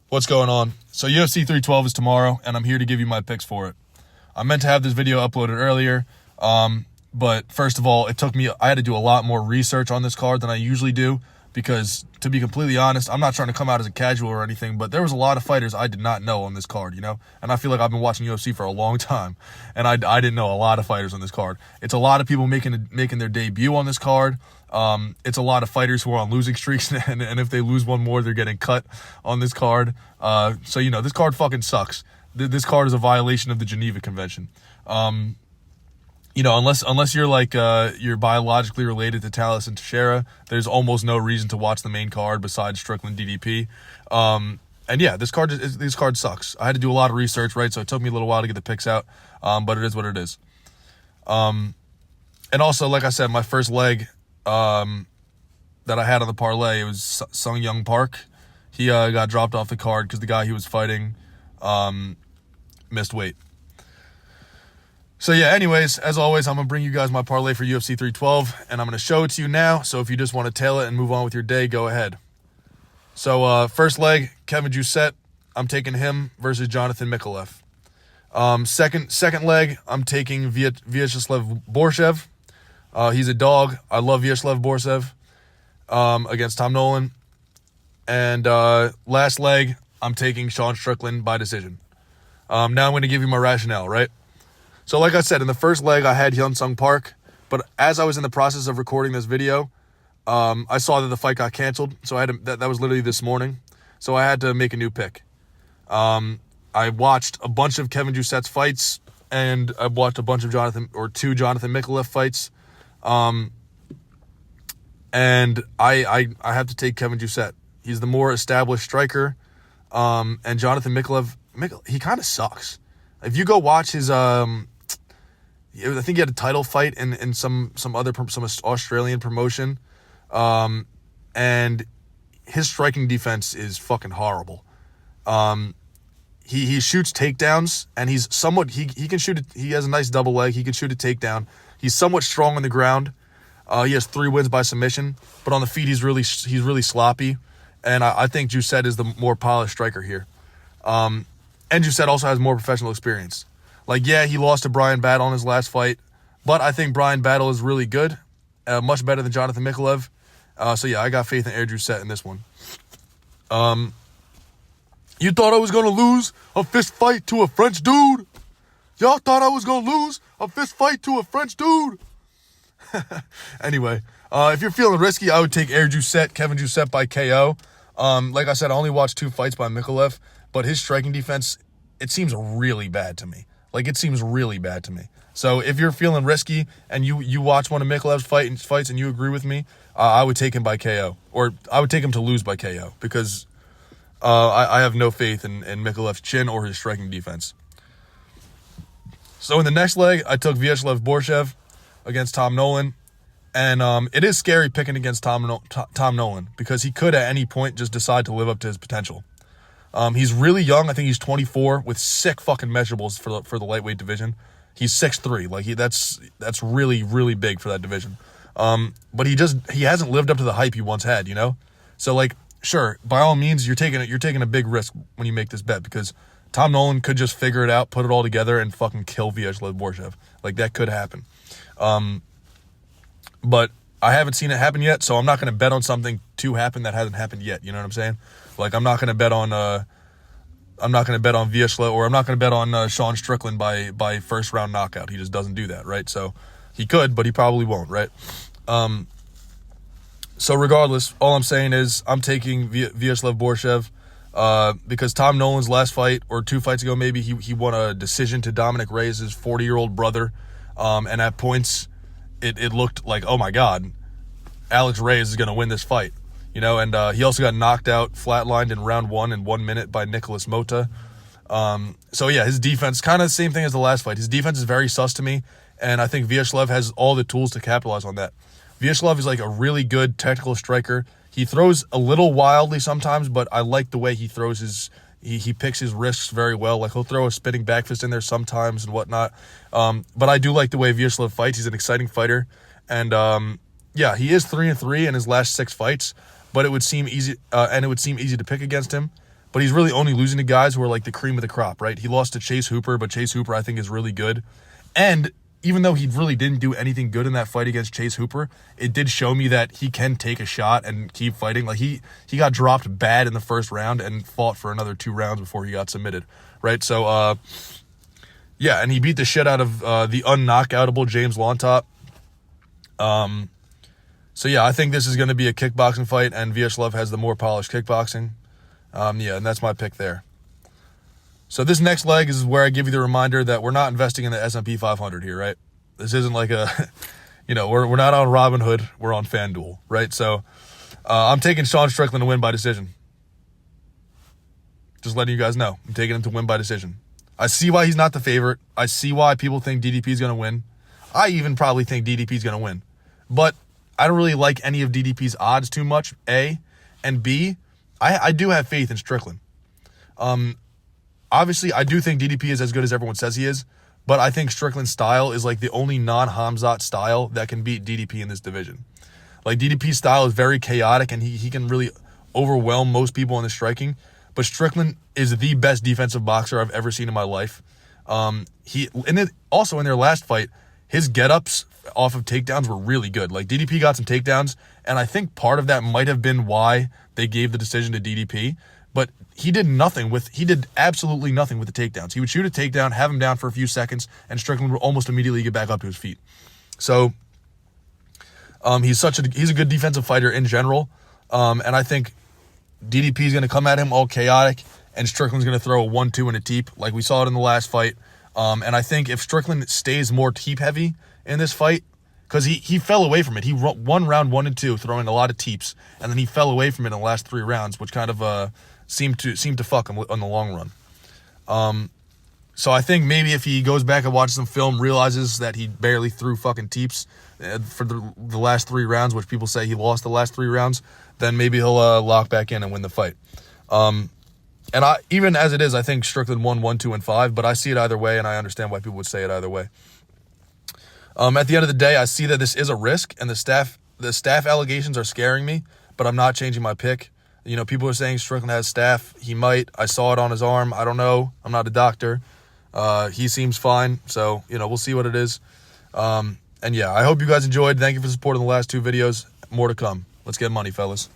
What's going on? So UFC 312 is tomorrow, and I'm here to give you my picks for it. I meant to have this video uploaded earlier, but first of all, I had to do a lot more research on this card than I usually do because, to be completely honest, I'm not trying to come out as a casual or anything, but there was a lot of fighters I did not know on this card, And I feel like I've been watching UFC for a long time, and I didn't know a lot of fighters on this card. It's a lot of people making their debut on this card. It's a lot of fighters who are on losing streaks, and if they lose one more, they're getting cut on this card. So this card fucking sucks. This card is a violation of the Geneva Convention. Unless you're like you're biologically related to Tallis and Teixeira, there's almost no reason to watch the main card besides Strickland DDP. And yeah, this card sucks. I had to do a lot of research, right? So it took me a little while to get the picks out, but it is what it is. And also, like I said, my first leg that I had on the parlay, it was Sung Young Park. He got dropped off the card because the guy he was fighting missed weight. So yeah, anyways, as always, I'm going to bring you guys my parlay for UFC 312, and I'm going to show it to you now, so if you just want to tail it and move on with your day, go ahead. So first leg, Kevin Jousset, I'm taking him versus Jonathan Mikulev. Second leg, I'm taking Vyacheslav Borshev. He's a dog. I love Vyacheslav Borshev against Tom Nolan. And last leg, I'm taking Sean Strickland by decision. Now I'm going to give you my rationale, right? So like I said, in the first leg, I had Hyun Sung Park. But as I was in the process of recording this video, I saw that the fight got canceled. So I had that was literally this morning. So I had to make a new pick. I watched a bunch of Kevin Jousset's fights, and I watched two Jonathan Mikulev fights. And I have to take Kevin Jousset. He's the more established striker. And Jonathan Mikulev, he kind of sucks. If you go watch his, I think he had a title fight in some Australian promotion. And his striking defense is fucking horrible. He shoots takedowns, and he's somewhat, he can shoot it. He has a nice double leg. He can shoot a takedown. He's somewhat strong on the ground. He has 3 wins by submission, but on the feet, he's really sloppy. And I think Jousset is the more polished striker here. And Jousset also has more professional experience. Like, yeah, he lost to Brian Battle in his last fight, but I think Brian Battle is really good, much better than Jonathan Mikulev. So yeah, I got faith in Air Jousset in this one. You thought I was going to lose a fist fight to a French dude? Y'all thought I was going to lose a fist fight to a French dude? Anyway, if you're feeling risky, I would take Air Jousset, Kevin Jousset by KO. Like I said, I only watched 2 fights by Mikulev, but his striking defense, it seems really bad to me. So if you're feeling risky and you watch one of Mikulev's fights and you agree with me, I would take him by KO. Or I would take him to lose by KO because I have no faith in Mikulev's chin or his striking defense. So in the next leg, I took Vyacheslav Borshev against Tom Nolan. And it is scary picking against Tom Nolan because he could at any point just decide to live up to his potential. He's really young. I think he's 24 with sick fucking measurables for the lightweight division. He's 6'3". Like that's really, really big for that division. But he hasn't lived up to the hype he once had, So like, sure, by all means, you're taking a big risk when you make this bet because Tom Nolan could just figure it out, put it all together, and fucking kill Vyacheslav Borshev. Like that could happen. But I haven't seen it happen yet, so I'm not going to bet on something to happen that hasn't happened yet. You know what I'm saying? Like I'm not going to bet on Vyacheslav, or I'm not going to bet on Sean Strickland by first round knockout. He just doesn't do that, right? So he could, but he probably won't, right? So regardless, all I'm saying is I'm taking Vyacheslav Borshev because Tom Nolan's last fight, or 2 fights ago maybe, he won a decision to Dominic Reyes' 40-year-old brother, and at points it looked like, oh my God, Alex Reyes is going to win this fight, and he also got knocked out, flatlined in round 1 in 1 minute by Nicholas Mota. So yeah, his defense, kind of the same thing as the last fight. His defense is very sus to me, and I think Vyacheslav has all the tools to capitalize on that. Vyacheslav is like a really good technical striker. He throws a little wildly sometimes, but I like the way he throws he picks his risks very well. Like he'll throw a spinning back fist in there sometimes and whatnot. But I do like the way Vyacheslav fights. He's an exciting fighter. And yeah, he is 3-3 in his last 6 fights, but it would seem easy to pick against him. but he's really only losing to guys who are like the cream of the crop, right? He lost to Chase Hooper, but Chase Hooper I think is really good. And even though he really didn't do anything good in that fight against Chase Hooper, it did show me that he can take a shot and keep fighting. Like he got dropped bad in the first round and fought for another 2 rounds before he got submitted, right? So, yeah, and he beat the shit out of the unknockoutable James Longtop. So, yeah, I think this is going to be a kickboxing fight, and Vyacheslav has the more polished kickboxing. Yeah, and that's my pick there. So this next leg is where I give you the reminder that we're not investing in the S&P 500 here, right? This isn't like a, we're not on Robinhood. We're on FanDuel, right? So I'm taking Sean Strickland to win by decision. Just letting you guys know. I'm taking him to win by decision. I see why he's not the favorite. I see why people think DDP is going to win. I even probably think DDP is going to win. But I don't really like any of DDP's odds too much, A. And B, I do have faith in Strickland. Obviously, I do think DDP is as good as everyone says he is, but I think Strickland's style is like the only non-Hamzat style that can beat DDP in this division. Like, DDP's style is very chaotic, and he can really overwhelm most people in the striking, but Strickland is the best defensive boxer I've ever seen in my life. Also in their last fight, his get-ups off of takedowns were really good. Like, DDP got some takedowns, and I think part of that might have been why they gave the decision to DDP, but he did absolutely nothing with the takedowns. He would shoot a takedown, have him down for a few seconds, and Strickland would almost immediately get back up to his feet. So he's a good defensive fighter in general, and I think DDP is going to come at him all chaotic, and Strickland's going to throw a 1-2 and a teep, like we saw it in the last fight. And I think if Strickland stays more teep heavy in this fight, because he fell away from it. He won round 1 and 2, throwing a lot of teeps, and then he fell away from it in the last 3 rounds, which kind of seemed to fuck him on the long run. So I think maybe if he goes back and watches some film, realizes that he barely threw fucking teeps for the last 3 rounds, which people say he lost the last 3 rounds, then maybe he'll lock back in and win the fight. And even as it is, I think Strickland won 1, 2, and 5, but I see it either way, and I understand why people would say it either way. At the end of the day, I see that this is a risk, and the staff allegations are scaring me, but I'm not changing my pick. People are saying Strickland has staph. He might. I saw it on his arm. I don't know. I'm not a doctor. He seems fine, so, we'll see what it is. And yeah, I hope you guys enjoyed. Thank you for supporting the last 2 videos. More to come. Let's get money, fellas.